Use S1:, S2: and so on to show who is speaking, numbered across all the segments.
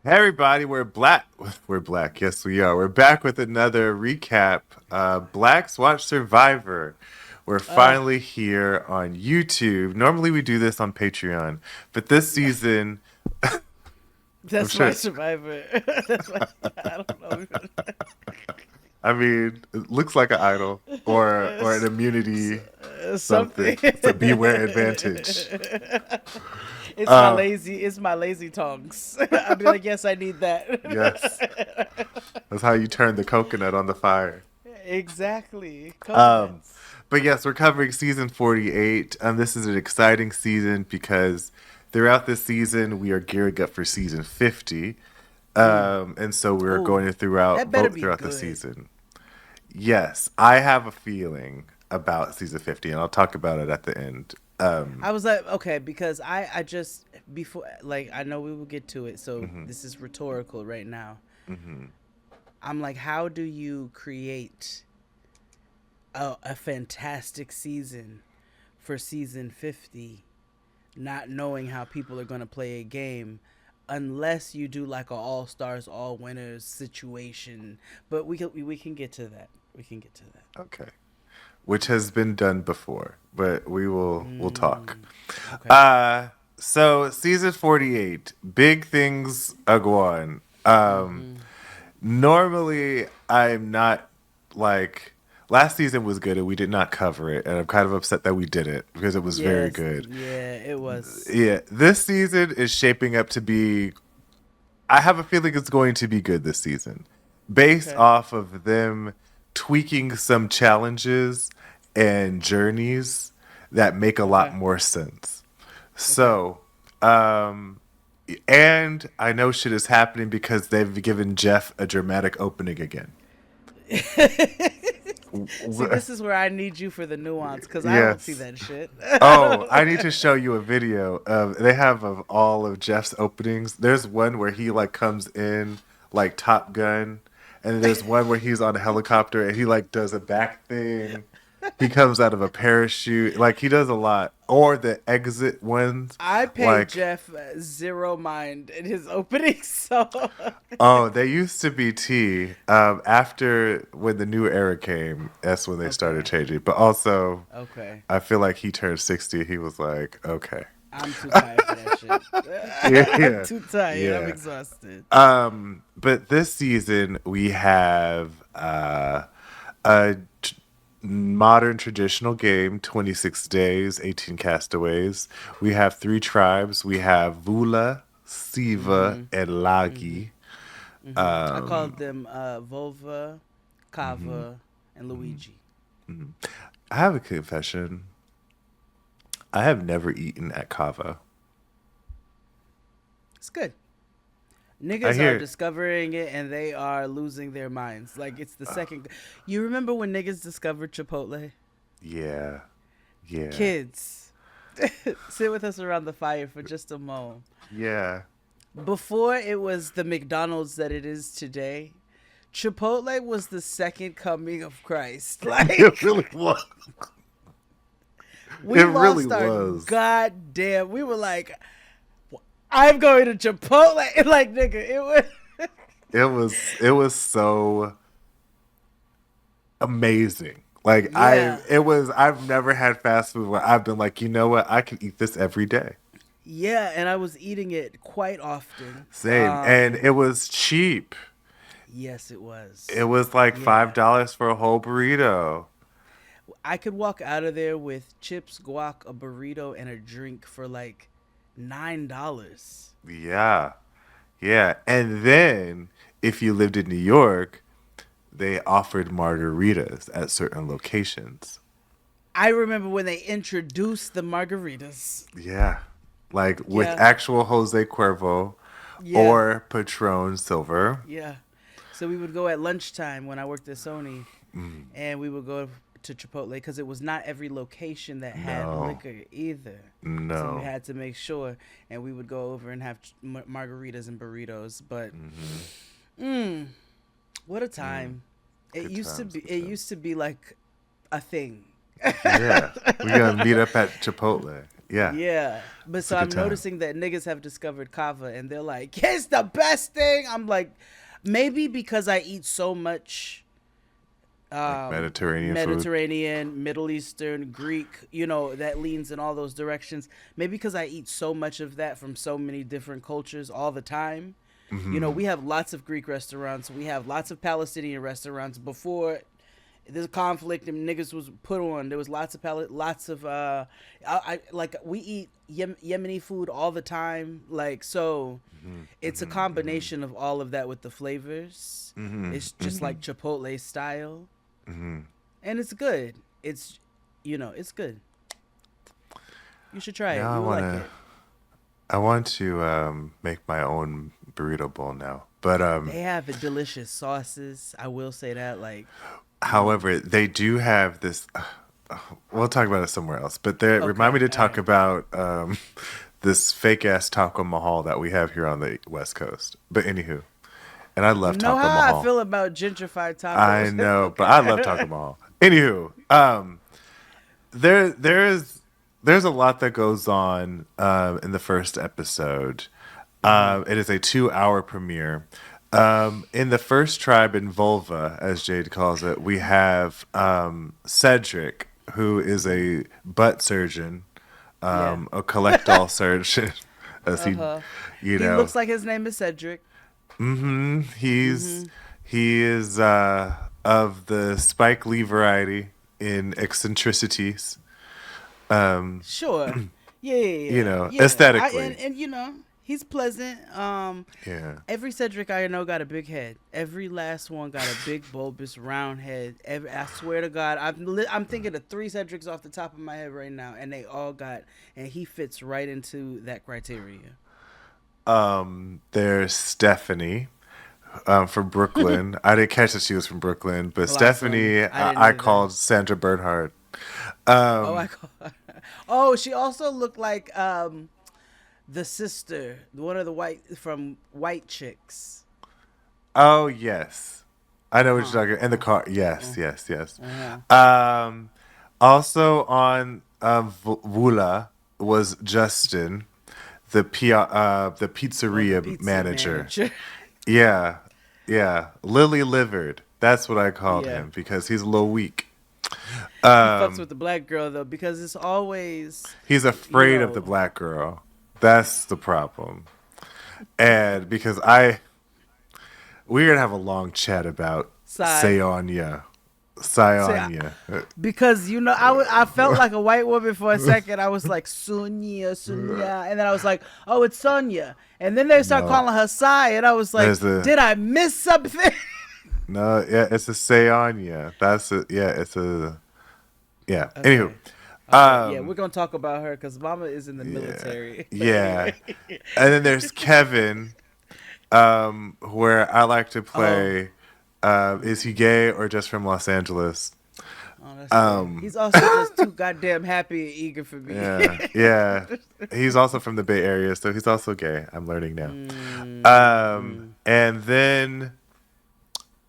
S1: Hey everybody, we're black. We're black. Yes, we are. We're back with another recap. Blacks Watch Survivor. We're
S2: Uh,
S1: finally here on YouTube. Normally we do this on Patreon, but this season, I'm
S2: that's my
S1: sure.
S2: survivor. That's my. I don't know.
S1: I mean, it looks like an idol or an immunity
S2: Something.
S1: something. It's a beware advantage.
S2: It's my
S1: Uh,
S2: lazy. It's my lazy tongues. I'd be like, yes, I need
S1: yes,
S2: that.
S1: that's how you turn the coconut on the fire.
S2: Exactly.
S1: Um,
S2: Coconuts.
S1: but yes, we're covering season 48. This is an exciting season because throughout this season, we are gearing up for season 50. And so we're
S2: Oh,
S1: going throughout
S2: that better
S1: both
S2: be
S1: throughout the
S2: good.
S1: season. Yes, I have a feeling about season 50, and I'll talk about it at the end.
S2: I was like, okay, because I just before like I know we will get to it, so
S1: Mhm,
S2: this is rhetorical right now.
S1: mhm.
S2: I'm like, how do you create a fantastic season for season 50, not knowing how people are going to play a game unless you do like a all stars all winners situation, but we can get to that. We can get to that.
S1: Okay. Which has been done before, but we'll talk.
S2: Mm, okay.
S1: Uh so season 48, big things are going.
S2: Mhm.
S1: Normally, I'm not like last season was good and we did not cover it, and I'm kind of upset that we did it because it was very
S2: Yes,
S1: good.
S2: yeah, it was.
S1: Yeah, this season is shaping up to be. I have a feeling it's going to be good this season, based
S2: Okay.
S1: off of them tweaking some challenges and journeys that make a lot
S2: Okay.
S1: more sense.
S2: Okay.
S1: So, um, and I know shit is happening because they've given Jeff a dramatic opening again.
S2: See, this is where I need you for the nuance because I don't see
S1: Yes.
S2: that shit. I
S1: Oh, I
S2: don't.
S1: need to show you a video of they have of all of Jeff's openings. There's one where he like comes in like Top Gun, and then there's one where he's on a helicopter and he like does a back thing. He comes out of a parachute. Like he does a lot. Or the exit ones,
S2: I paid
S1: like
S2: Jeff zero mind in his opening, so
S1: oh, they used to be T. After when the new era came, that's when they started
S2: okay,
S1: changing. But also,
S2: okay.
S1: I feel like he turned 60. He was like, okay.
S2: I'm too tired for that shit.
S1: Yeah,
S2: I'm
S1: yeah,
S2: too tired. I'm
S1: yeah.
S2: exhausted.
S1: But this season we have a modern traditional game, 26 days, 18 castaways. We have three tribes. We have Vula, Siva,
S2: Mm-hmm.
S1: and
S2: Mm-hmm.
S1: Lagi.
S2: Mm-hmm. I called
S1: Um,
S2: them Volva,
S1: mhm,
S2: Cava, and
S1: mhm,
S2: Luigi.
S1: mhm. I have a confession. I have never eaten at Cava.
S2: It's good.
S1: I
S2: Niggas are
S1: hear,
S2: discovering it and they are losing their minds. Like it's the second. You remember when niggas discovered Chipotle?
S1: yeah, yeah,
S2: Kids, sit with us around the fire for just a moment.
S1: yeah.
S2: Before it was the McDonald's that it is today, Chipotle was the second coming of Christ.
S1: It
S2: Like
S1: really was. It
S2: we
S1: really
S2: lost our
S1: was.
S2: goddamn. We were like, I'm going to Chipotle. Like nigga, it was.
S1: It was so amazing. Like
S2: Yeah,
S1: I've never had fast food where I've been like, you know what, I can eat this every day.
S2: yeah, and I was eating it quite often.
S1: Same. And it was cheap.
S2: Yes, it
S1: It
S2: was.
S1: was like five
S2: Yeah,
S1: dollars for a whole burrito.
S2: I could walk out of there with chips, guac, a burrito, and a drink for like $9.
S1: Yeah. Yeah. And then if you lived in New York, they offered margaritas at certain locations.
S2: I remember when they introduced the margaritas.
S1: Yeah. Like with
S2: Yeah,
S1: actual Jose Cuervo
S2: yeah,
S1: or Patron Silver.
S2: yeah. So we would go at lunchtime when I worked at Sony,
S1: Mm,
S2: and we would go to Chipotle because it was not every location that had
S1: no.
S2: liquor either. So we
S1: No.
S2: had to make sure, and we would go over and have margaritas and burritos. But
S1: Hmm.
S2: mm, what a
S1: Mm.
S2: time! It
S1: Good
S2: used to
S1: times,
S2: be.
S1: good
S2: It
S1: times.
S2: used to be like a thing.
S1: Yeah. We're gonna meet up at Chipotle. Yeah,
S2: Yeah. But
S1: it's
S2: so
S1: a good
S2: I'm
S1: time.
S2: noticing that niggas have discovered Cava and they're like, it's the best thing. I'm like, maybe because I eat so much
S1: Like Mediterranean food.
S2: Mediterranean, Middle Eastern, Greek, you know, that leans in all those directions. Maybe because I eat so much of that from so many different cultures all the time. You know,
S1: Hmm.
S2: we have lots of Greek restaurants. We have lots of Palestinian restaurants. Before this conflict and niggas was put on, there was lots of lots of like we eat Yemeni food all the time. Like so,
S1: Hmm.
S2: it's a
S1: Hmm. Hmm.
S2: combination of all of that with the flavors.
S1: Hmm.
S2: It's just
S1: Hmm.
S2: like Chipotle style,
S1: Hmm.
S2: and it's good. It's it's good. You should try it.
S1: Now
S2: You will like it.
S1: I want to make my own burrito bowl now. But
S2: They have delicious sauces. I will say that. Like,
S1: however, they do have this. We'll talk about it somewhere else. But they remind me
S2: okay,
S1: to
S2: all
S1: talk
S2: right.
S1: about this fake ass Taco Mahal that we have here on the West Coast. But anywho, and I
S2: You
S1: love
S2: know
S1: Taco
S2: how I
S1: Mahal.
S2: feel about gentrified
S1: I
S2: tacos.
S1: know, but I love Taco
S2: Okay.
S1: Mahal. Anywho, there's a lot that goes on in the first episode. It is a 2 hour premiere. In the first tribe in Vulva, as Jade calls it, we have Cedric, who is a butt surgeon,
S2: Yeah.
S1: a collect all surgeon, as
S2: Uh
S1: he,
S2: huh.
S1: you
S2: He
S1: know,
S2: looks like his name is Cedric.
S1: he's he is of the Spike Lee variety in eccentricities.
S2: Sure. Yeah, yeah,
S1: You
S2: yeah.
S1: know,
S2: Yeah.
S1: aesthetically.
S2: And you know, he's pleasant.
S1: Yeah.
S2: Every Cedric I know got a big head. Every last one got a big bulbous round head. I swear to God, I'm thinking of three Cedrics off the top of my head right now, and they all got, and he fits right into that criteria.
S1: There's Stephanie from Brooklyn. I didn't catch that she was from Brooklyn, but
S2: Blossom.
S1: Stephanie,
S2: I didn't
S1: I
S2: either.
S1: called Sandra Bernhard.
S2: Oh,
S1: Um,
S2: oh, she also looked like the sister, one of the white from White Chicks.
S1: oh, yes. I know what
S2: Uh-huh.
S1: you're talking. In the car. Yes,
S2: Uh-huh.
S1: yes, yes.
S2: Uh-huh.
S1: Um, Also on Vula was Justin, the
S2: Oh, the
S1: pizzeria
S2: pizza
S1: manager.
S2: manager.
S1: Yeah, yeah. Lily Livered. That's what I called
S2: Yeah.
S1: him because he's a little weak.
S2: He fucks
S1: Um,
S2: with the black girl though because it's always,
S1: he's
S2: you
S1: afraid of the
S2: know,
S1: black girl. That's the problem. And because we're gonna have a long chat about
S2: sigh.
S1: Seonya.
S2: Say
S1: Sionia.
S2: because you know I felt like a white woman for a second. I was like Sonia, Sonia, and then I was like, oh, it's Sonia. And then they start
S1: No,
S2: calling her Sai, and I was like,
S1: there's a
S2: did I miss something?
S1: no. Yeah, it's a Seonya. That's a yeah. It's a yeah. Anywho,
S2: Okay. Okay. Yeah, we're
S1: um,
S2: gonna talk about her because Mama is in the
S1: yeah,
S2: military. But
S1: yeah.
S2: anyway.
S1: And then there's Kevin, where I like to
S2: Oh.
S1: play. Is he gay or just from Los Angeles?
S2: Oh, that's fair.
S1: Um,
S2: He's also just too goddamn happy and eager for me.
S1: yeah, yeah. He's also from the Bay Area, so he's also gay. I'm learning now.
S2: Mm.
S1: And then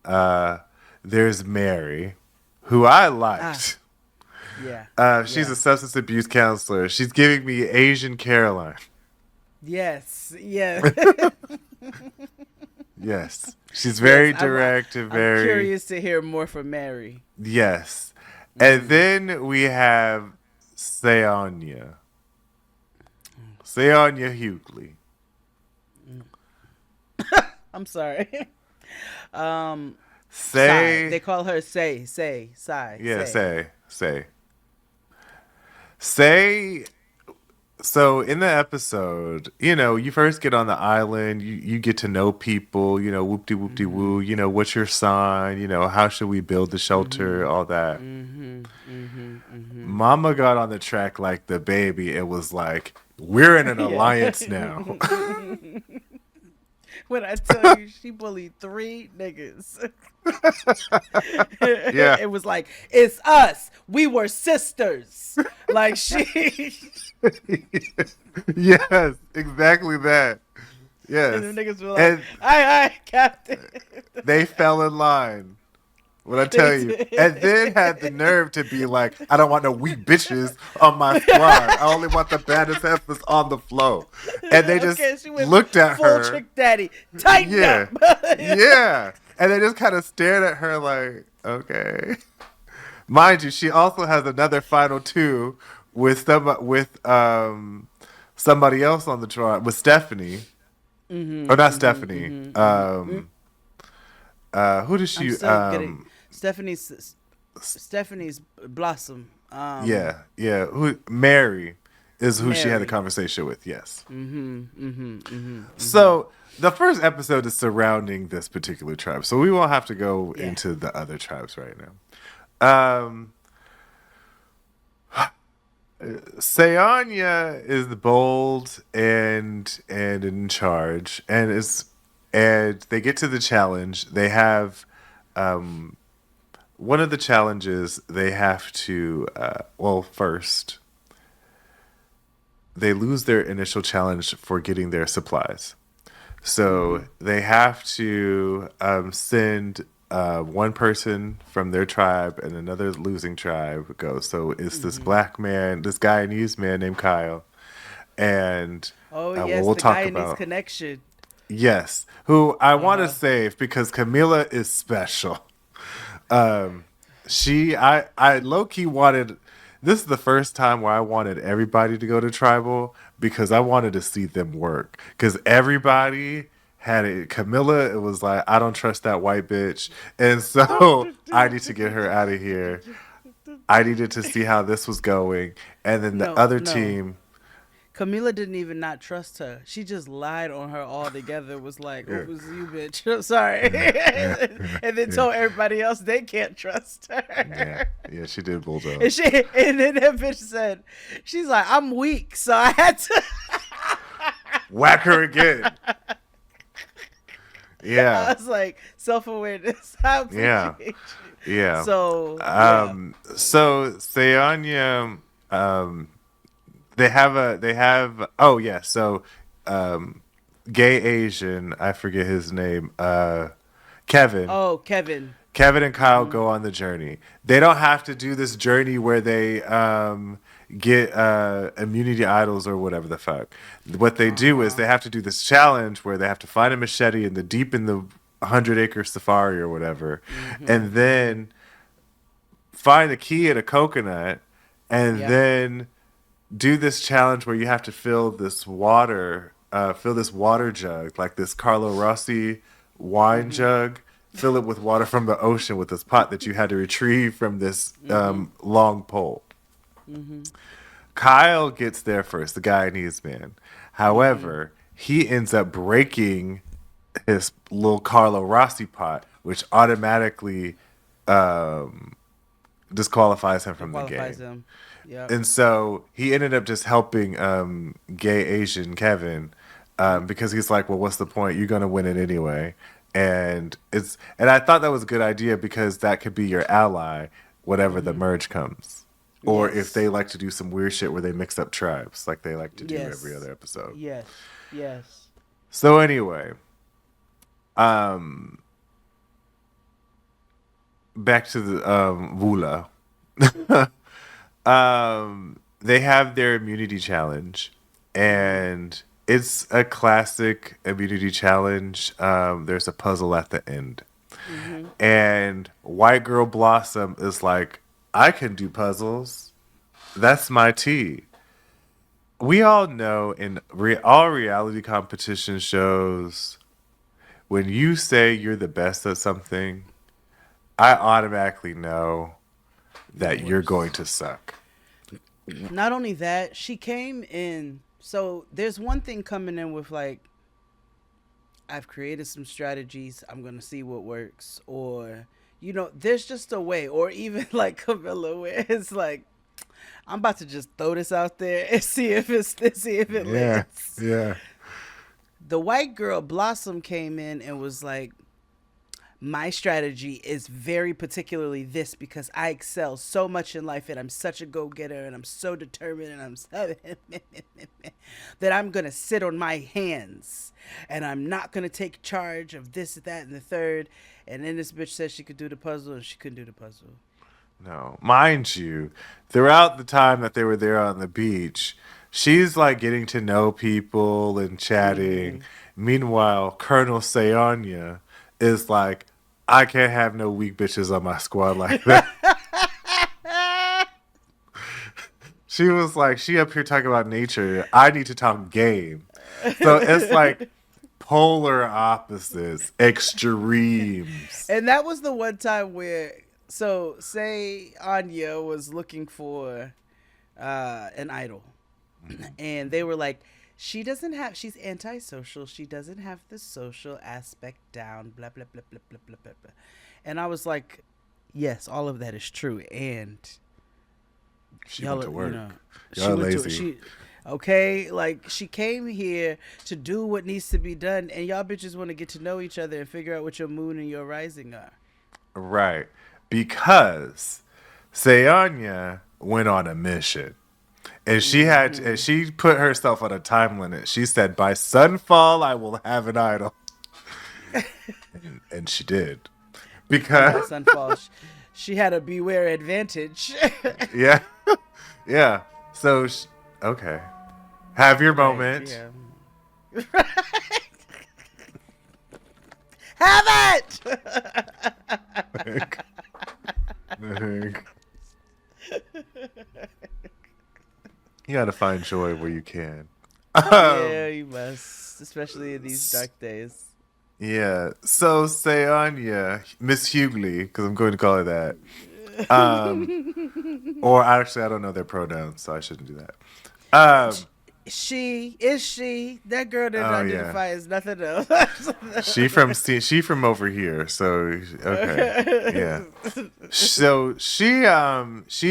S1: uh, there's Mary, who I
S2: Ah,
S1: liked.
S2: yeah,
S1: She's
S2: yeah.
S1: a substance abuse counselor. She's giving me Asian Caroline.
S2: Yes, yeah.
S1: Yes, she's
S2: Yes,
S1: very direct and
S2: I'm
S1: very
S2: curious to hear more from Mary.
S1: yes. And then we have Seonya, Seonya Hughley.
S2: I'm sorry. um, Sai.
S1: Say
S2: They call her Sai. Sai.
S1: yeah, say. So in the episode, you first get on the island, you get to know people, whoop de whoop de
S2: Mhm.
S1: woo, what's your sign, how should we build the shelter,
S2: Mhm.
S1: all that.
S2: Mhm. Mhm. Mhm.
S1: Mama got on the track like the baby. It was like, we're in an
S2: Yeah.
S1: alliance now.
S2: When I tell you she bullied three niggas.
S1: Yeah.
S2: It was like, it's us. We were sisters. Like she
S1: Yes, exactly that.
S2: and
S1: Yes.
S2: the niggas were like,
S1: And
S2: aye, aye, Captain.
S1: they fell in line. What I
S2: They
S1: tell you, and then had the
S2: did.
S1: nerve to be like, "I don't want no weak bitches on my squad. I only want the baddest heifers on the flow." And they just
S2: Okay, she went
S1: looked at
S2: full
S1: her,
S2: trick daddy. Tighten up.
S1: yeah, yeah, and they just kind of stared at her like, "Okay." Mind you, she also has another final two with somebody else on the tribe with Stephanie, or not Stephanie. Who does
S2: I'm
S1: she?
S2: still getting Stephanie's Blossom.
S1: Yeah, yeah. Who Mary is who she had a
S2: Mary.
S1: conversation with. Yes. So the first episode is surrounding this particular tribe, so we won't have to go
S2: Yeah.
S1: into the other tribes right now. Sayanya is bold and in charge, and they get to the challenge. They have one of the challenges they have to well, first they lose their initial challenge for getting their supplies. So they have to send one person from their tribe and another losing tribe go. So it's this black man, this Guyanese man named Kyle, and
S2: Oh
S1: well,
S2: yes,
S1: we'll
S2: the
S1: talk
S2: Guyanese
S1: about
S2: connection.
S1: yes, who I want to save because Camila is special. I low key wanted. This is the first time where I wanted everybody to go to tribal because I wanted to see them work. Because everybody had it. Camilla, it was like I don't trust that white bitch, and so I need to get her out of here. I needed to see how this was going, and then the
S2: No,
S1: other
S2: no.
S1: team.
S2: Camila didn't even not trust her. She just lied on her altogether. Was like, "Oh,
S1: Yeah,
S2: it was you, bitch." I'm sorry, and then
S1: yeah,
S2: told everybody else they can't trust
S1: yeah,
S2: her.
S1: yeah. She did bulldog.
S2: And then that bitch said, "She's like, I'm weak, so I had to."
S1: Whack her again.
S2: I
S1: Yeah,
S2: was like, self awareness. I
S1: yeah.
S2: appreciate you.
S1: Yeah.
S2: So yeah.
S1: So Sayanya, they have oh yeah, so um gay Asian, I forget his name, Kevin.
S2: Oh, Kevin.
S1: Kevin and Kyle go on the journey. They don't have to do this journey where they get immunity idols or whatever the fuck. What they do is they have to do this challenge where they have to find a machete in the 100-acre safari or whatever, and then find the key in a coconut, and
S2: Yep.
S1: then do this challenge where you have to fill this water jug, like this Carlo Rossi wine jug, fill it with water from the ocean with this pot that you had to retrieve from this long pole. Kyle gets there first, the Guyanese man. However, he ends up breaking his little Carlo Rossi pot, which automatically disqualifies him
S2: It
S1: from the
S2: qualifies
S1: game.
S2: him. Yep.
S1: And so he ended up just helping gay Asian Kevin because he's like, well, what's the point? You're gonna win it anyway. And I thought that was a good idea because that could be your ally whenever the merge comes. Or if
S2: Yes.
S1: they like to do some weird shit where they mix up tribes, like they like to do every
S2: Yes.
S1: other episode.
S2: Yes. Yes.
S1: So anyway, um, back to the Vula. They have their immunity challenge, and it's a classic immunity challenge. There's a puzzle at the end, and White Girl Blossom is like, I can do puzzles. That's my tea. We all know in all reality competition shows, when you say you're the best at something, I automatically know
S2: The
S1: that you're going
S2: worst.
S1: to suck.
S2: Not only that, she came in. So there's one thing coming in with like, I've created some strategies. I'm gonna see what works, or there's just a way, or even like Camilla, where it's like, I'm about to just throw this out there and see if it
S1: Yeah,
S2: lands.
S1: yeah.
S2: The white girl Blossom came in and was like, My strategy is very particularly this because I excel so much in life and I'm such a go-getter and I'm so determined and I'm so that I'm going to sit on my hands and I'm not going to take charge of this, that, and the third. And then this bitch said she could do the puzzle and she couldn't do the puzzle.
S1: No, mind you, throughout the time that they were there on the beach, she's like getting to know people and chatting. Meanwhile, Colonel Sayanya is like, I can't have no weak bitches on my squad like that. She was like, she up here talking about nature. I need to talk game. So it's like polar opposites, extremes.
S2: And that was the one time where, so say Anya was looking for an idol, and they were like, she's antisocial. She doesn't have the social aspect down. Blah blah blah blah blah blah blah. Blah. And I was like, yes, all of that is true. And
S1: She went to work.
S2: she
S1: Y'all
S2: went
S1: lazy.
S2: to she. Okay, like she came here to do what needs to be done, and y'all bitches want to get to know each other and figure out what your moon and your rising are.
S1: Right. Because Sayanya went on a mission. And she put herself on a time limit. She said, by sunfall, I will have an idol. And she did.
S2: And by
S1: Because,
S2: sunfall, she had a beware advantage.
S1: yeah. Yeah. So, okay. Have your moment.
S2: Yeah. Have it.
S1: You gotta find joy where you can.
S2: Yeah, you must, especially in these dark days.
S1: Yeah. So Sayanya, Miss Hughley, because I'm going to call her that. Or actually, I don't know their pronouns, so I shouldn't do that.
S2: She that girl didn't
S1: Oh
S2: identify
S1: yeah,
S2: as nothing else.
S1: she from over here. So okay, yeah. So she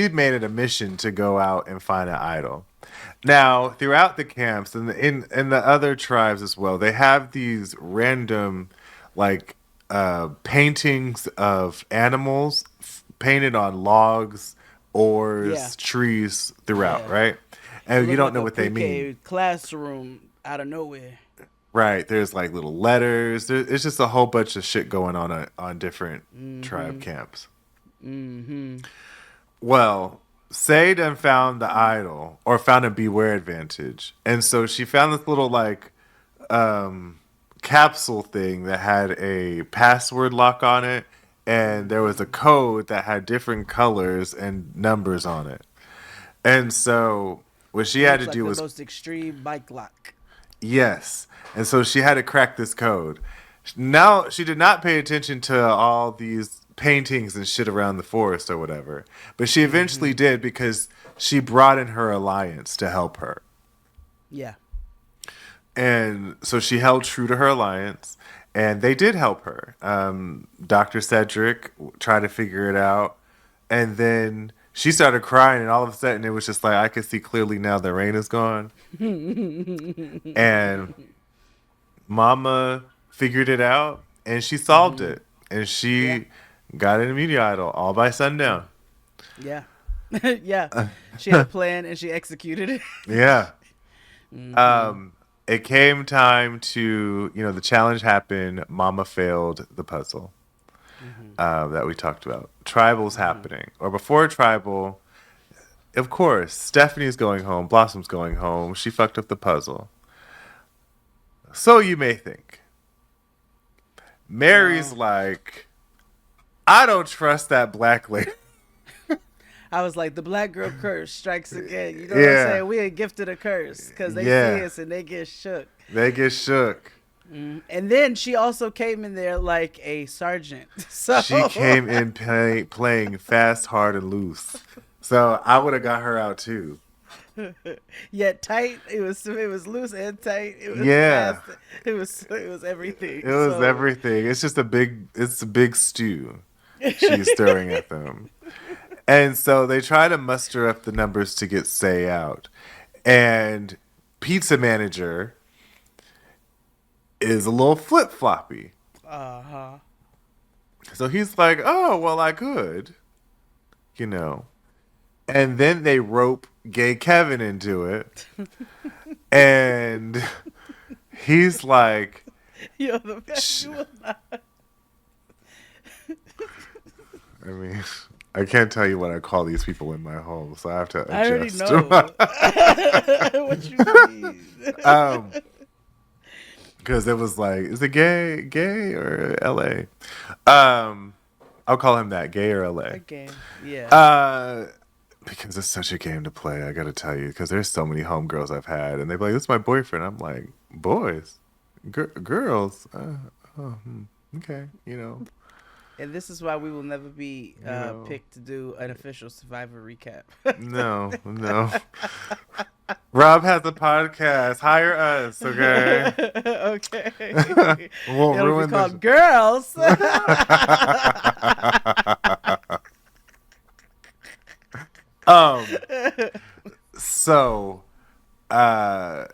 S1: made it a mission to go out and find an idol. Now throughout the camps and in the other tribes as well, they have these random like paintings of animals painted on logs,
S2: Yeah,
S1: oars, trees throughout,
S2: yeah.
S1: right?
S2: It
S1: And you
S2: looked
S1: don't
S2: like
S1: know
S2: a
S1: what they mean.
S2: pre-K classroom out of nowhere.
S1: Right. There's like little letters. It's just a whole bunch of shit going on different tribe camps. Well, Say done found the idol or found a beware advantage. And so she found this little like capsule thing that had a password lock on it. And there was a code that had different colors and numbers on it. And so what she
S2: It
S1: had
S2: looks
S1: to
S2: like
S1: do
S2: the
S1: was
S2: most extreme bike lock.
S1: yes. And so she had to crack this code. Now, she did not pay attention to all these paintings and shit around the forest or whatever. But she eventually did because she brought in her alliance to help her.
S2: Yeah.
S1: And so she held true to her alliance. And they did help her. Dr. Cedric tried to figure it out. And then she started crying. And all of a sudden, it was just like, I can see clearly now the rain is gone. And Mama figured it out and she solved it. And
S2: Yeah.
S1: she got an immunity idol all by sundown.
S2: Yeah. Yeah. She had a plan and she executed it.
S1: Yeah. It came time to, the challenge happened. Mama failed the puzzle that we talked about. Tribal's happening. Or before Tribal, of course, Stephanie's going home. Blossom's going home. She fucked up the puzzle. So you may think. Mary's
S2: No.
S1: like, I don't trust that black lady.
S2: I was like, the black girl curse strikes again. You know what I'm
S1: Yeah.
S2: saying? We are gifted a curse because they
S1: Yeah.
S2: see us and they get shook.
S1: They get shook.
S2: And then she also came in there like a sergeant. So
S1: She came in playing fast, hard, and loose. So I would have got her out too.
S2: yet tight. It was loose and tight. It was
S1: Yeah.
S2: fast. It was everything.
S1: It was
S2: So,
S1: everything. It's just it's a big stew she's stirring at them. And so they try to muster up the numbers to get Say out. And pizza manager is a little flip floppy.
S2: Uh huh.
S1: So he's like, oh, well, I could, you know. And then they rope gay Kevin into it. And he's like,
S2: Yo, the fact
S1: Sh-
S2: you will not.
S1: I mean, I can't tell you what I call these people in my home, so I have to
S2: I already
S1: adjust.
S2: know. What you mean?
S1: um, because it was like, is it gay or L.A.? I'll call him that, gay or L.A.
S2: Okay. Yeah.
S1: Uh, because it's such a game to play. I got to tell you, because there's so many homegirls I've had, and they're like, "This is my boyfriend." I'm like, "Boys, girls." Okay,
S2: And this is why we will never be
S1: you know,
S2: picked to do an official Survivor recap.
S1: no. Rob has a podcast. Hire us, okay?
S2: Okay.
S1: Won't
S2: It'll be
S1: ruin
S2: called Girls.
S1: um. So, uh,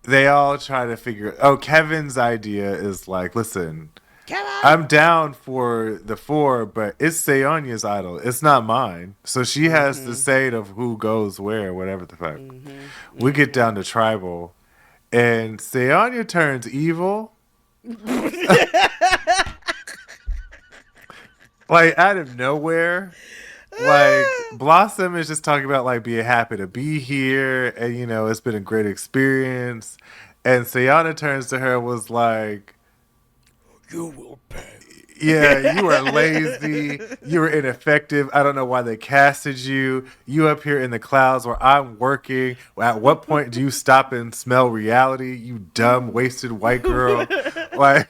S1: they all try to figure. Oh, Kevin's idea is like, listen,
S2: Come on.
S1: I'm down for the four, but it's Seonya's idol. It's not mine. So she has the say of who goes where, whatever the fuck. We get down to tribal, and Seonya turns evil. Like out of nowhere. Like Blossom is just talking about like being happy to be here, and it's been a great experience. And Sayana turns to her and was like,
S2: You will pay.
S1: yeah, you are lazy. You are ineffective. I don't know why they casted you. You up here in the clouds where I'm working. At what point do you stop and smell reality? You dumb, wasted white girl. Like,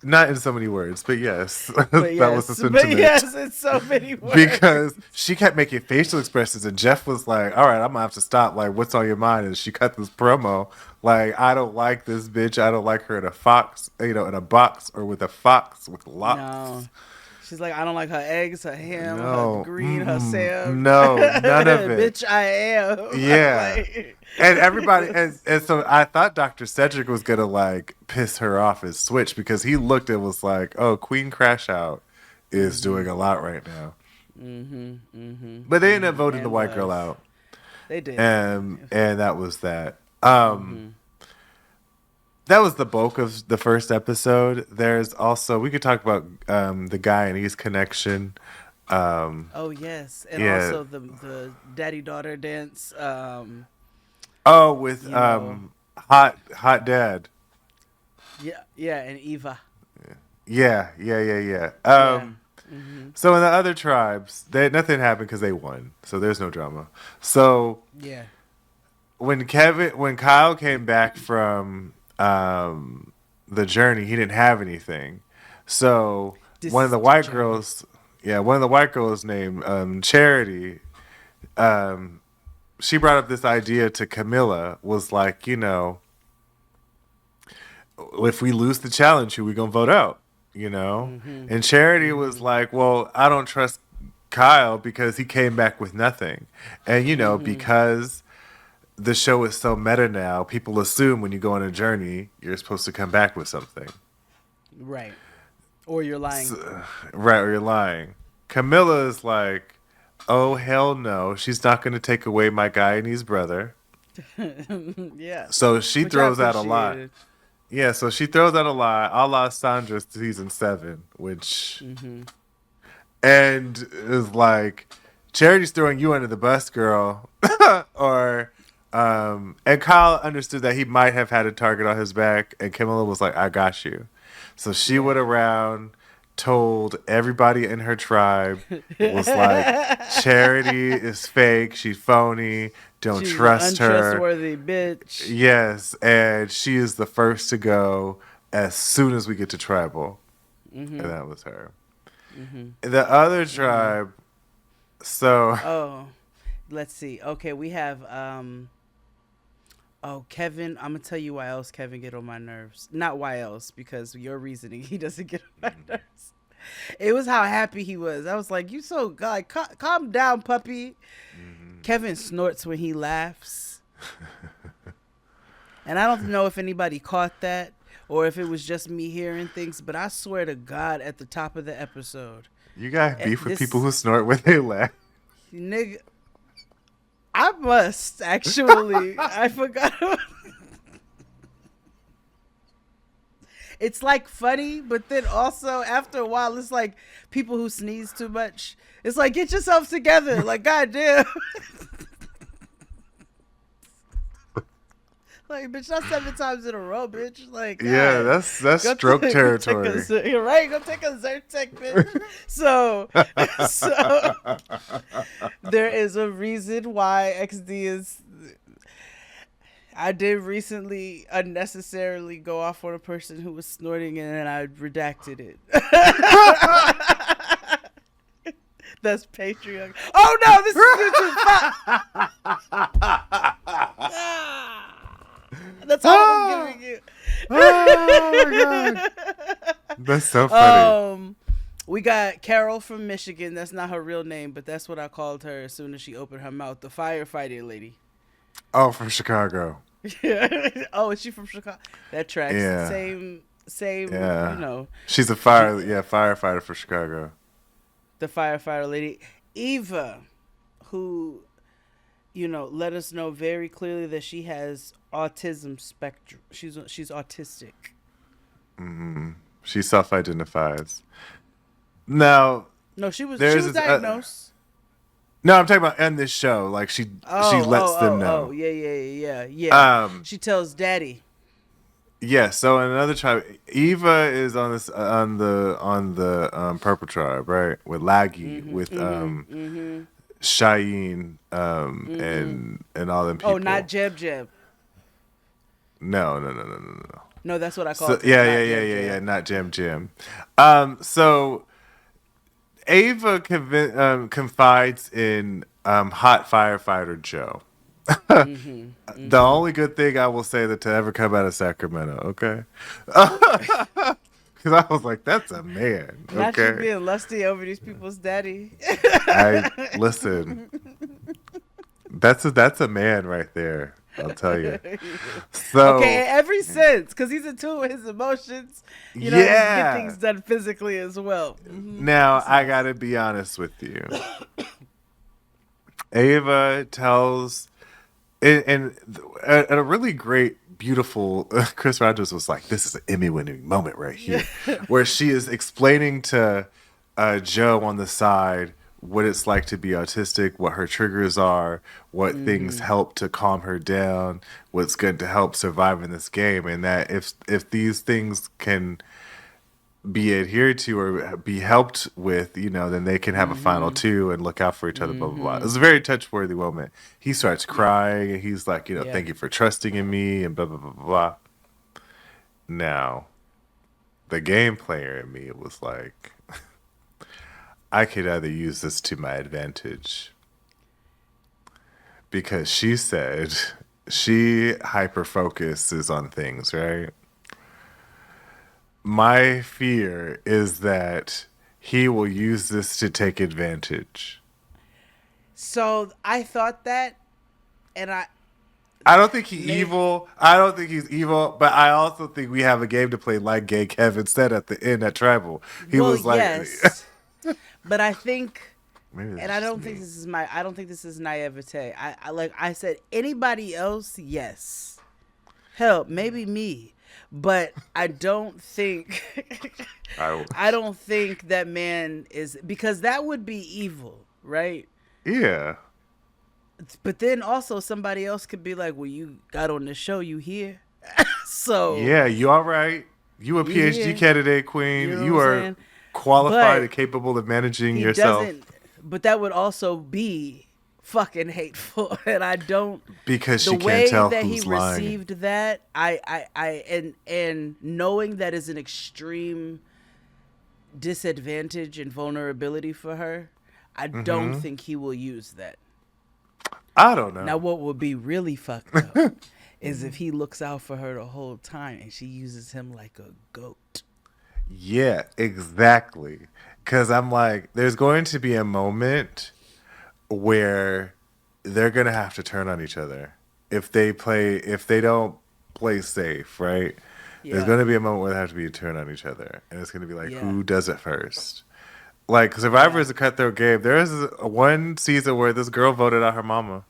S1: not in so many words, but yes, that was the sentiment.
S2: But yes, in so many words.
S1: Because she kept making facial expressions, and Jeff was like, "All right, I'm gonna have to stop. Like, what's on your mind?" And she cut this promo. Like, I don't like this bitch. I don't like her in a fox, in a box or with a fox with locks.
S2: No. She's like, I don't like her eggs, her ham,
S1: No.
S2: her green, her Sam.
S1: No, none of it.
S2: Bitch, I am.
S1: Yeah.
S2: Like,
S1: And everybody, and so I thought Dr. Cedric was gonna like piss her off and switch because he looked and was like, "Oh, Queen Crash Out is doing a lot right now." But they ended up voting the white girl out.
S2: They did.
S1: And that was that. That was the bulk of the first episode. There's also, we could talk about the guy and his connection.
S2: Oh yes, and
S1: yeah.
S2: also the daddy daughter dance.
S1: With
S2: know.
S1: hot dad.
S2: Yeah, and Eva.
S1: Yeah. So in the other tribes, nothing happened because they won. So there's no drama. So
S2: Yeah.
S1: when Kyle came back from the journey, he didn't have anything. So one of the white girls named Charity, she brought up this idea to Camilla, was like, if we lose the challenge, who we gonna vote out? And Charity was like, well, I don't trust Kyle because he came back with nothing. And because the show is so meta now, people assume when you go on a journey, you're supposed to come back with something.
S2: Right. Or you're lying.
S1: Right, or you're lying. Camilla is like, oh, hell no. She's not going to take away my Guyanese brother.
S2: Yeah.
S1: So she throws out a lie. Yeah, so she throws out a lie, a la Sandra season 7, which... And is like, Charity's throwing you under the bus, girl. Or... and Kyle understood that he might have had a target on his back, and Camilla was like, I got you. So she went around, told everybody in her tribe, was like, Charity is fake, she's phony, she's trust her.
S2: Untrustworthy bitch.
S1: Yes, and she is the first to go as soon as we get to tribal. And that was her. The other tribe, so...
S2: Oh, let's see. Okay, we have... Oh, Kevin, I'm going to tell you why else Kevin get on my nerves. Not why else, because your reasoning, he doesn't get on my nerves. It was how happy he was. I was like, you so, like, calm down, puppy. Kevin snorts when he laughs. And I don't know if anybody caught that or if it was just me hearing things, but I swear to God, at the top of the episode,
S1: You got beef with people
S2: this
S1: who snort when they laugh.
S2: nigga, I must actually. I forgot. It's like funny, but then also after a while, it's like people who sneeze too much. It's like, get yourself together. Like, goddamn. Like, bitch, that's 7 times in a row, bitch. Like,
S1: Yeah,
S2: God.
S1: that's stroke territory.
S2: You're right. Go take a Zyrtec, bitch. So, so there is a reason why XD is. I did recently unnecessarily go off on a person who was snorting, and then I redacted it. That's Patreon. Oh no, this is YouTube. That's all I'm giving you.
S1: Oh my god, that's so funny.
S2: We got Carol from Michigan. That's not her real name, but that's what I called her as soon as she opened her mouth. The firefighter lady.
S1: Oh, from Chicago.
S2: Oh, is she from Chicago? That tracks.
S1: Yeah.
S2: Same.
S1: Yeah.
S2: You know,
S1: She's a firefighter for Chicago.
S2: the firefighter lady, Eva, who, let us know very clearly that she has autism spectrum. She's autistic.
S1: Mm-hmm. She self-identifies. Now,
S2: No, she was
S1: there's
S2: diagnosed.
S1: no, I'm talking about in this show. Like she lets them know.
S2: Oh, yeah. She tells Daddy.
S1: Yeah. So in another tribe, Eva is on this on the purple tribe, right? With Laggy, with Cheyenne, and all them people.
S2: Oh, not Jeb.
S1: No.
S2: No, that's what I call
S1: So,
S2: it.
S1: Yeah. Not Jim. So Ava confides in hot firefighter Joe. The only good thing I will say that to ever come out of Sacramento, okay? Because I was like, that's a man,
S2: Not you
S1: okay?
S2: being lusty over these people's daddy.
S1: Listen. That's a man right there. I'll tell you. So
S2: Okay, in every sense, because he's in tune with his emotions. He can get things done physically as well.
S1: Now I gotta be honest with you. Ava tells, and a really great, beautiful. Chris Rogers was like, "This is an Emmy-winning moment right here," where she is explaining to Joe on the side what it's like to be autistic, what her triggers are, what things help to calm her down, what's going to help survive in this game, and that if these things can be adhered to or be helped with, then they can have a final two and look out for each other, blah, blah, blah. It's a very touch-worthy moment. He starts crying, and he's like, thank you for trusting in me, and blah, blah, blah, blah. Now, the game player in me was like, I could either use this to my advantage, because she said she hyper focuses on things, right? My fear is that he will use this to take advantage.
S2: So I thought that, and I
S1: don't think he's evil. I don't think he's evil, but I also think we have a game to play like Gay Kevin said at the end at Tribal. He was like,
S2: yes. But I think, and I don't
S1: me.
S2: think this is naivete. I said anybody else, yes. Hell, maybe me, but I don't think, I don't think that man is, because that would be evil, right?
S1: Yeah.
S2: But then also somebody else could be like, well, you got on the show, you here. So
S1: yeah, you all right. You a PhD candidate, queen. You are qualified and capable of managing yourself.
S2: But that would also be fucking hateful, and I don't,
S1: because she can't tell
S2: that
S1: who's
S2: he
S1: lying.
S2: received that. And knowing that is an extreme disadvantage and vulnerability for her, I don't think he will use that.
S1: I don't know.
S2: Now, what would be really fucked up is if he looks out for her the whole time and she uses him like a goat.
S1: Yeah, exactly. Because I'm like, there's going to be a moment where they're going to have to turn on each other if they don't play safe, right? There's
S2: Yeah.
S1: going to be a moment where they have to be a turn on each other, and it's going to be like,
S2: Yeah.
S1: who does it first? Like, Survivor
S2: Yeah.
S1: is a cutthroat game. There is one season where this girl voted out her mama.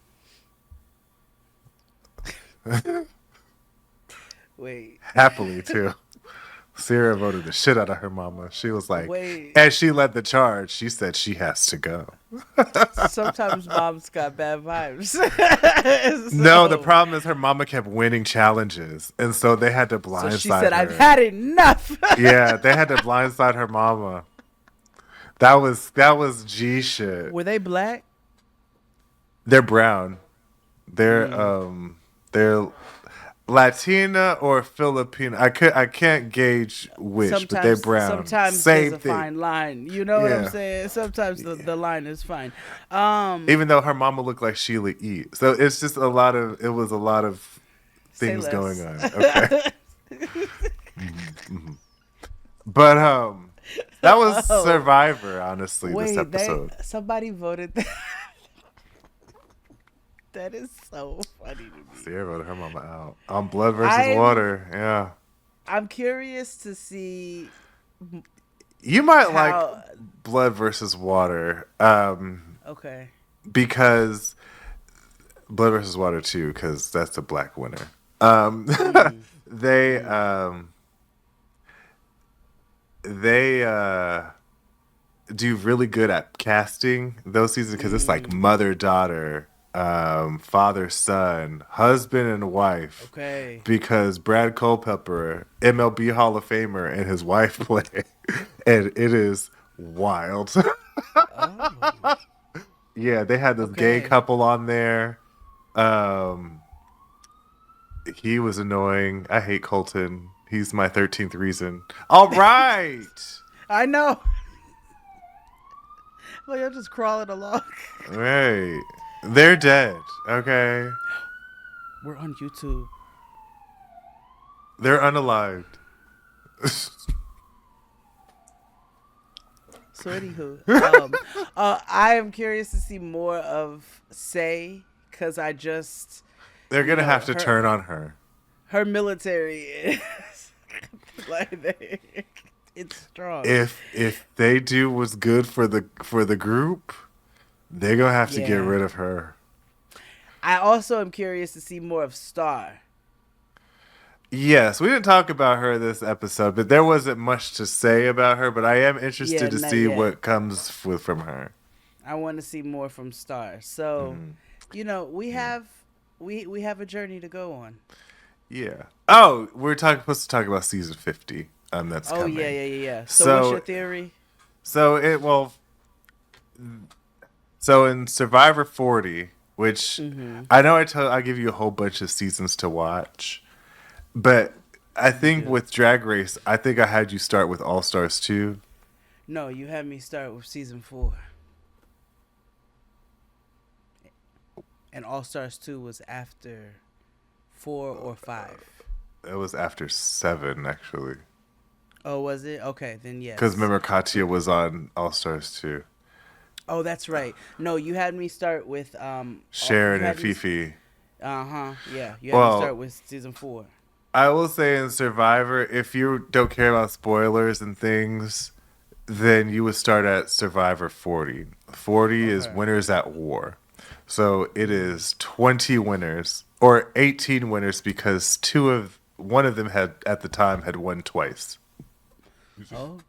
S2: Wait.
S1: Happily, too. Sarah voted the shit out of her mama. She was like,
S2: Wait.
S1: and she led the charge. She said she has to go.
S2: Sometimes moms got bad vibes.
S1: No, the
S2: so,
S1: problem is her mama kept winning challenges, and so they had to
S2: so she
S1: blindside
S2: said, I've
S1: her.
S2: had enough.
S1: Yeah, they had to blindside her mama. That was G shit.
S2: Were they black?
S1: They're brown. They're
S2: Mm.
S1: they're Latina or Filipino. I can't gauge which, but they're brown.
S2: Sometimes there's
S1: Same
S2: a
S1: thing.
S2: fine line. You know what I'm
S1: Yeah.
S2: saying? Sometimes the line is fine.
S1: Even though her mama looked like Sheila E. So it's just it was a lot of
S2: Say
S1: things going
S2: less.
S1: on. Okay. But that was
S2: Oh,
S1: Survivor, honestly, this
S2: wait,
S1: episode.
S2: somebody voted that. That is so funny to me.
S1: Sierra voted her mama out. On Blood versus
S2: I'm
S1: Water, yeah.
S2: I'm curious to see
S1: You might like
S2: how.
S1: Blood versus Water,
S2: Okay.
S1: because Blood versus Water too, because that's the black winner.
S2: Mm,
S1: They
S2: mm,
S1: they do really good at casting those seasons because it's like
S2: mm.
S1: mother daughter, father son, husband and wife.
S2: Okay.
S1: Because Brad Culpepper, MLB Hall of Famer, and his wife play, and it is wild.
S2: Oh.
S1: Yeah, they had this gay
S2: Okay.
S1: couple on there. Um, he was annoying. I hate Colton. He's my 13th reason. All right.
S2: I know. Like I'm just crawling along.
S1: Right. They're dead. Okay.
S2: We're on YouTube.
S1: They're unalived.
S2: So anywho, I am curious to see more of Say because I just,
S1: They're
S2: you
S1: gonna
S2: know,
S1: have to turn on her.
S2: her military is like it's strong.
S1: If they do what's good for the group, they're gonna have to get
S2: Yeah.
S1: rid of her.
S2: I also am curious to see more of Star.
S1: Yes, we didn't talk about her this episode, but there wasn't much to say about her. But I am
S2: Yeah,
S1: interested to
S2: not
S1: see
S2: yet.
S1: what comes from her.
S2: I want to see more from Star. So,
S1: Mhm.
S2: we have we have a journey to go on.
S1: Yeah. Oh, we're supposed to talk about season 50. That's
S2: Oh yeah,
S1: coming.
S2: yeah, yeah, yeah. So what's
S1: So
S2: your theory?
S1: so it well so in Survivor 40, which
S2: Mm-hmm.
S1: I know I give you a whole bunch of seasons to watch, but I
S2: You
S1: think
S2: do.
S1: with Drag Race, I think I had you start with All Stars 2.
S2: No, you had me start with season 4. And All Stars 2 was after 4 or 5.
S1: It was after 7, actually.
S2: Oh, was it? Okay, then
S1: Because
S2: yes.
S1: remember, Katya was on All Stars 2.
S2: Oh, that's right. No, you had me start with
S1: Sharon and Fifi.
S2: Uh-huh. Yeah, you had me start
S1: Well,
S2: with season 4.
S1: I will say in Survivor, if you don't care about spoilers and things, then you would start at Survivor 40. 40 is
S2: Okay.
S1: Winners at War. So it
S2: Mm.
S1: is 20 winners or 18 winners because one of them had at the time had won twice.
S2: Oh,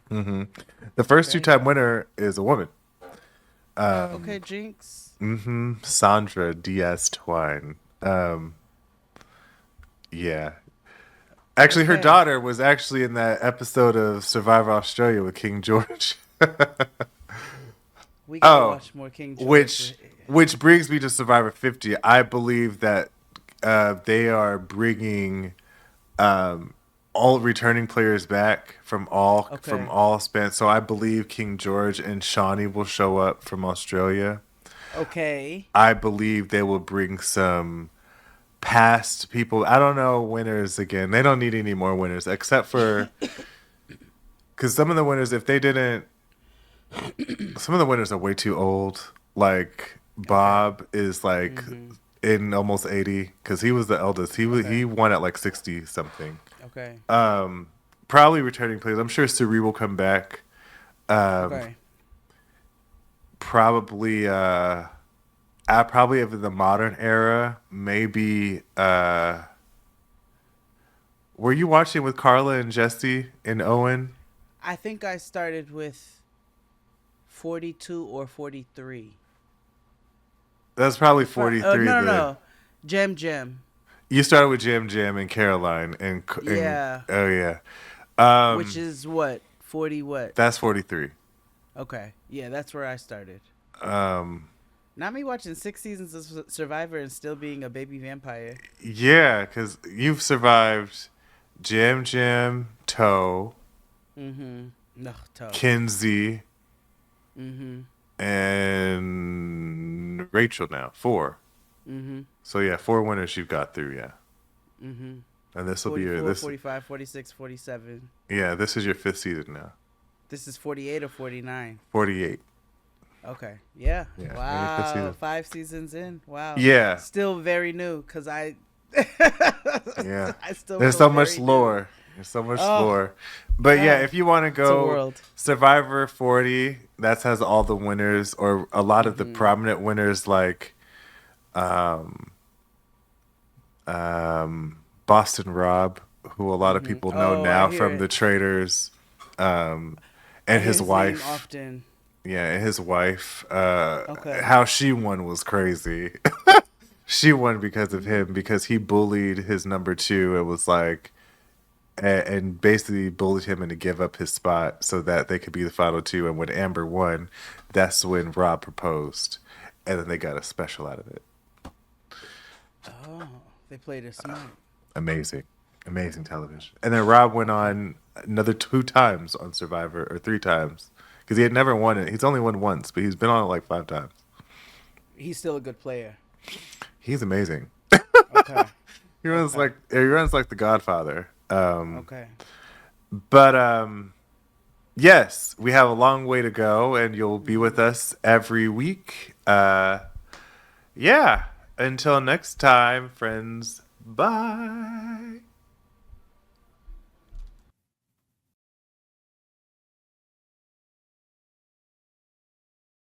S1: The first
S2: okay.
S1: two-time winner is a woman.
S2: Okay, Jinx.
S1: Sandra Diaz Twine. Yeah. Actually, her
S2: Okay.
S1: daughter was actually in that episode of Survivor Australia with King George.
S2: We gotta
S1: Oh,
S2: watch more King George.
S1: which brings me to Survivor 50. I believe that they are bringing all returning players back from
S2: Okay.
S1: all spans. So I believe King George and Shawnee will show up from Australia.
S2: Okay.
S1: I believe they will bring some past people. I don't know winners again. They don't need any more winners except for because some of the winners, if they didn't, some of the winners are way too old. Like
S2: Okay.
S1: Bob is like
S2: Mhm.
S1: in almost 80 because he was the eldest. He
S2: Okay.
S1: won at like 60 something.
S2: Okay.
S1: Probably returning players. I'm sure Suri will come back. Um,
S2: Okay.
S1: probably probably of the modern era, maybe were you watching with Carla and Jesse and Owen?
S2: I think I started with 42 or 43.
S1: That's probably
S2: The front.
S1: 43
S2: No, no,
S1: then.
S2: no. Gem, Gem.
S1: You started with Jam Jam and Caroline and
S2: Yeah.
S1: oh yeah.
S2: Which
S1: Um
S2: is what? 40 what?
S1: that's 43.
S2: Okay. Yeah, that's where I started.
S1: Um
S2: Not me watching 6 seasons of Survivor and still being a baby vampire.
S1: yeah, cuz you've survived Jam Jam, Toe,
S2: Mm-hmm. No, toe.
S1: Kinsey,
S2: Mm-hmm.
S1: and Rachel now. Four.
S2: Mm-hmm.
S1: So yeah, four winners you've got through, yeah.
S2: Mm-hmm.
S1: And this will be your
S2: 44,
S1: this
S2: 45, 46, 47.
S1: yeah, this is your fifth season now.
S2: This is 48 or 49.
S1: 48.
S2: Okay. Yeah.
S1: Yeah, you're in your fifth
S2: Wow.
S1: season.
S2: 5 seasons in. Wow.
S1: Yeah.
S2: Still very new because I
S1: Yeah.
S2: I still
S1: There's
S2: feel
S1: so much
S2: very new.
S1: lore. There's so much
S2: Oh,
S1: lore. But yeah,
S2: God.
S1: if you want to
S2: It's a
S1: go
S2: world.
S1: Survivor 40, that has all the winners or a lot of the
S2: Mm-hmm.
S1: prominent winners like um Boston Rob, who a lot of
S2: Mm-hmm.
S1: people know
S2: Oh, I
S1: now
S2: hear
S1: from
S2: it.
S1: the Traders, um,
S2: I
S1: and
S2: hear
S1: his
S2: his name
S1: wife.
S2: often.
S1: Yeah, and his wife.
S2: Okay.
S1: How she won was crazy. She won because of him because he bullied his number two and was like, and basically bullied him into give up his spot so that they could be the final two. And when Amber won, that's when Rob proposed, and then they got a special out of it.
S2: Oh, they played it smart.
S1: Amazing, amazing television. And then Rob went
S2: Okay.
S1: on another two times on Survivor or three times because he had never won it. He's only won once, but he's been on it like five times.
S2: He's still a good player.
S1: He's amazing.
S2: Okay. Okay.
S1: He runs like the Godfather.
S2: Okay.
S1: But yes, we have a long way to go, and you'll be with
S2: Mm-hmm.
S1: us every week. Yeah. Until next time, friends. Bye.